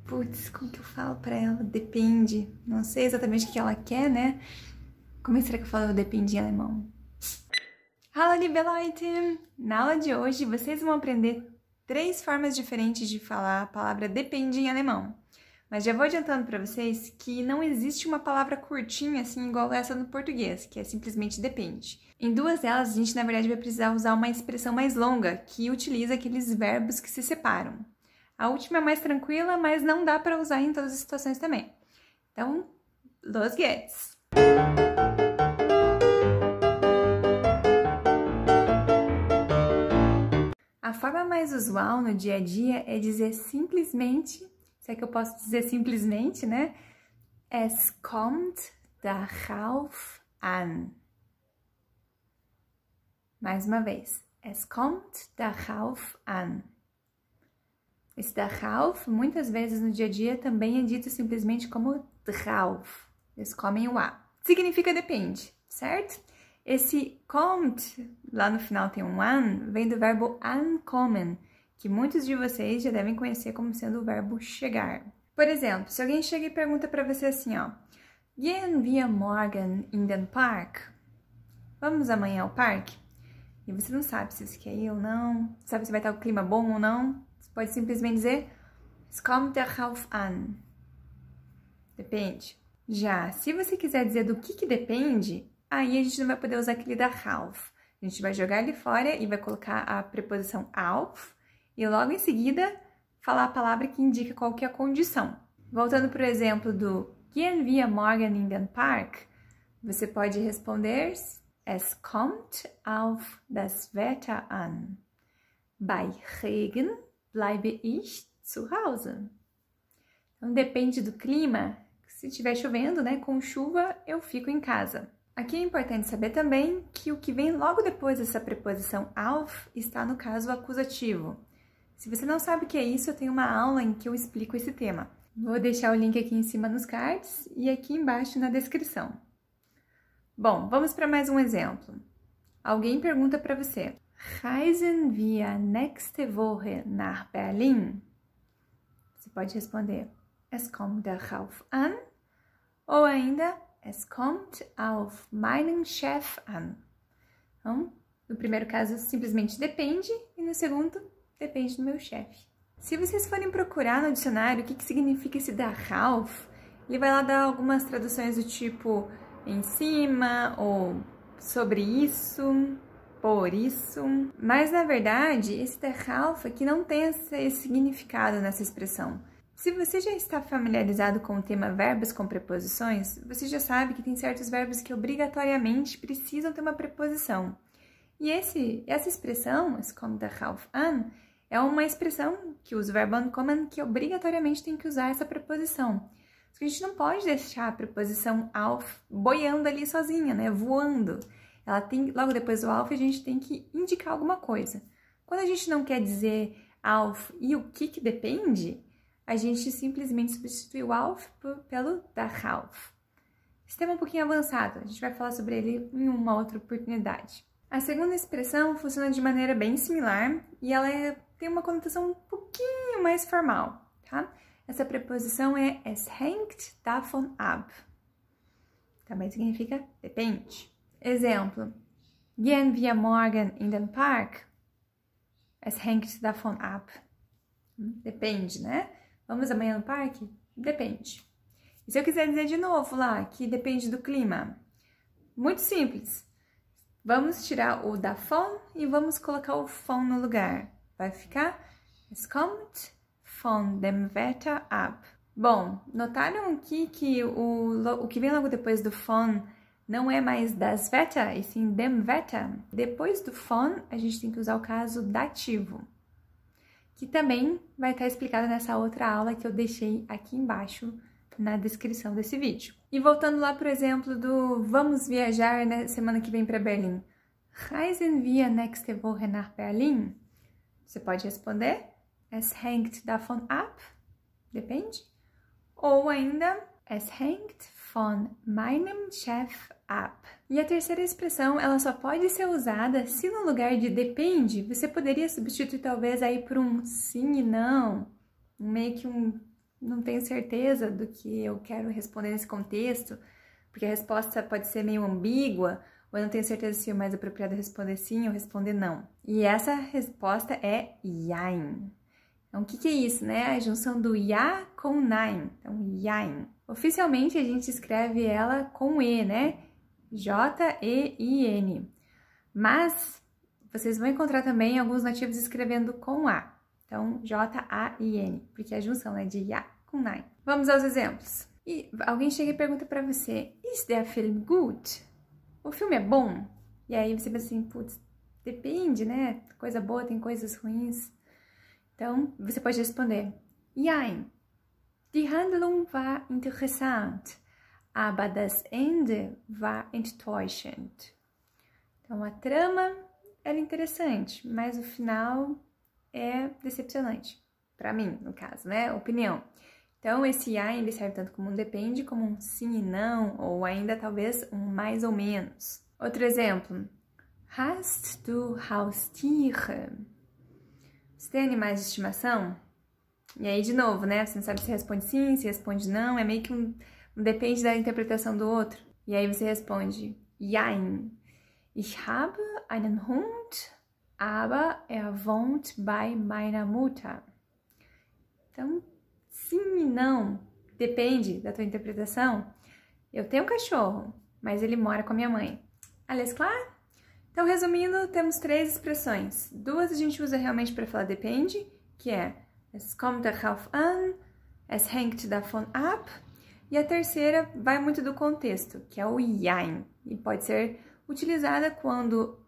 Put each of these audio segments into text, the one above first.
Putz, como que eu falo pra ela? Depende. Não sei exatamente o que ela quer, né? Como será que eu falo depende em alemão? Hallo, liebe Leute! Na aula de hoje, vocês vão aprender 3 formas diferentes de falar a palavra depende em alemão. Mas já vou adiantando para vocês que não existe uma palavra curtinha assim igual essa no português, que é simplesmente depende. Em 2 delas, a gente na verdade vai precisar usar uma expressão mais longa, que utiliza aqueles verbos que se separam. A última é mais tranquila, mas não dá para usar em todas as situações também. Então, los geht's! A forma mais usual no dia a dia é dizer simplesmente, se é que eu posso dizer simplesmente, né? Es kommt darauf an. Mais uma vez. Es kommt darauf an. Esse darauf, muitas vezes no dia a dia, também é dito simplesmente como drauf. Eles comem o A. Significa depende, certo? Esse kommt, lá no final tem um an, vem do verbo ankommen, que muitos de vocês já devem conhecer como sendo o verbo chegar. Por exemplo, se alguém chega e pergunta para você assim, ó, Gehen wir morgen in den Park? Vamos amanhã ao parque? E você não sabe se você quer ir ou não, sabe se vai estar o clima bom ou não. Você pode simplesmente dizer, es kommt darauf an. Depende. Já, se você quiser dizer do que depende, aí a gente não vai poder usar aquele darauf. A gente vai jogar ele fora e vai colocar a preposição auf e logo em seguida falar a palavra que indica qual que é a condição. Voltando para o exemplo do Gehen wir morgen in den Park, você pode responder Es kommt auf das Wetter an. Bei Regen bleibe ich zu Hause. Então depende do clima. Se estiver chovendo, né, com chuva, eu fico em casa. Aqui é importante saber também que o que vem logo depois dessa preposição auf está no caso acusativo. Se você não sabe o que é isso, eu tenho uma aula em que eu explico esse tema. Vou deixar o link aqui em cima nos cards e aqui embaixo na descrição. Bom, vamos para mais um exemplo. Alguém pergunta para você, Reisen wir nächste Woche nach Berlin? Você pode responder, Es kommt darauf an, ou ainda, Es kommt auf meinen Chef an. Então, no primeiro caso, simplesmente depende, e no segundo, depende do meu chefe. Se vocês forem procurar no dicionário o que significa esse darauf, ele vai lá dar algumas traduções do tipo em cima, ou sobre isso, por isso. Mas, na verdade, esse darauf aqui não tem esse significado nessa expressão. Se você já está familiarizado com o tema verbos com preposições, você já sabe que tem certos verbos que obrigatoriamente precisam ter uma preposição. E essa expressão, es kommt darauf an, é uma expressão que usa o verbo ankommen que obrigatoriamente tem que usar essa preposição. A gente não pode deixar a preposição auf boiando ali sozinha, né, voando. Ela tem, logo depois do auf, a gente tem que indicar alguma coisa. Quando a gente não quer dizer auf e o que depende, a gente simplesmente substitui o auf pelo darauf. Esse tema é um pouquinho avançado, a gente vai falar sobre ele em uma outra oportunidade. A segunda expressão funciona de maneira bem similar e ela tem uma conotação um pouquinho mais formal, tá? Essa preposição é es hängt davon ab. Também significa depende. Exemplo, Gehen wir morgen in den Park? Es hängt davon ab. Depende, né? Vamos amanhã no parque? Depende. E se eu quiser dizer de novo lá, que depende do clima? Muito simples. Vamos tirar o davon e vamos colocar o von no lugar. Vai ficar Es kommt von dem Wetter ab. Bom, notaram aqui que o que vem logo depois do von não é mais das Wetter, e sim dem Wetter? Depois do von, a gente tem que usar o caso dativo, que também vai estar explicado nessa outra aula que eu deixei aqui embaixo na descrição desse vídeo. E voltando lá, por exemplo, do vamos viajar na semana que vem para Berlim. Reisen wir nächste Woche nach Berlin? Você pode responder, es hängt davon ab, depende. Ou ainda, es hängt von meinem Chef ab. E a terceira expressão, ela só pode ser usada se no lugar de depende, você poderia substituir talvez aí por um sim e não, meio que não tenho certeza do que eu quero responder nesse contexto, porque a resposta pode ser meio ambígua, ou eu não tenho certeza se é mais apropriado responder sim ou responder não. E essa resposta é jein. Então, o que é isso, né? A junção do ja com nein. Então, jein. Oficialmente, a gente escreve ela com E, né? J-E-I-N. Mas, vocês vão encontrar também alguns nativos escrevendo com A. Então, J-A-I-N, porque a junção é de ja com nein. Vamos aos exemplos. E alguém chega e pergunta pra você, Ist der Film gut? O filme é bom? E aí você pensa assim, putz, depende, né? Coisa boa, tem coisas ruins. Então, você pode responder, Jein, die Handlung war interessant, aber das Ende war enttäuschend. Então, a trama era interessante, mas o final é decepcionante. Pra mim, no caso, né? Opinião. Então, esse Jein, ele serve tanto como um depende, como um sim e não, ou ainda talvez um mais ou menos. Outro exemplo, Hast du Haustiere? Você tem animais de estimação? E aí, de novo, né? Você não sabe se responde sim, se responde não. É meio que um depende da interpretação do outro. E aí você responde Jein. Ich habe einen Hund, aber er wohnt bei meiner Mutter. Então, sim e não. Depende da tua interpretação. Eu tenho um cachorro, mas ele mora com a minha mãe. Alles klar? Então, resumindo, temos 3 expressões. 2 a gente usa realmente para falar depende, que é es kommt darauf an, es hängt davon ab. E a terceira vai muito do contexto, que é o jein. E pode ser utilizada quando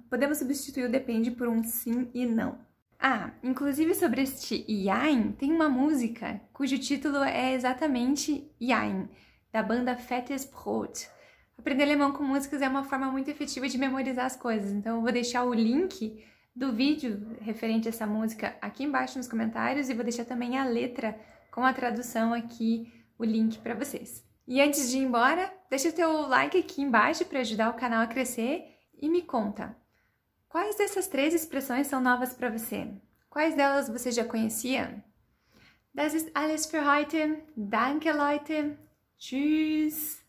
podemos substituir o depende por um sim e não. Ah, inclusive sobre este jein, tem uma música cujo título é exatamente Jein, da banda Fettes Brot. Aprender alemão com músicas é uma forma muito efetiva de memorizar as coisas, então eu vou deixar o link do vídeo referente a essa música aqui embaixo nos comentários e vou deixar também a letra com a tradução aqui, o link para vocês. E antes de ir embora, deixa o teu like aqui embaixo para ajudar o canal a crescer e me conta, quais dessas 3 expressões são novas para você? Quais delas você já conhecia? Das ist alles für heute. Danke, Leute. Tschüss.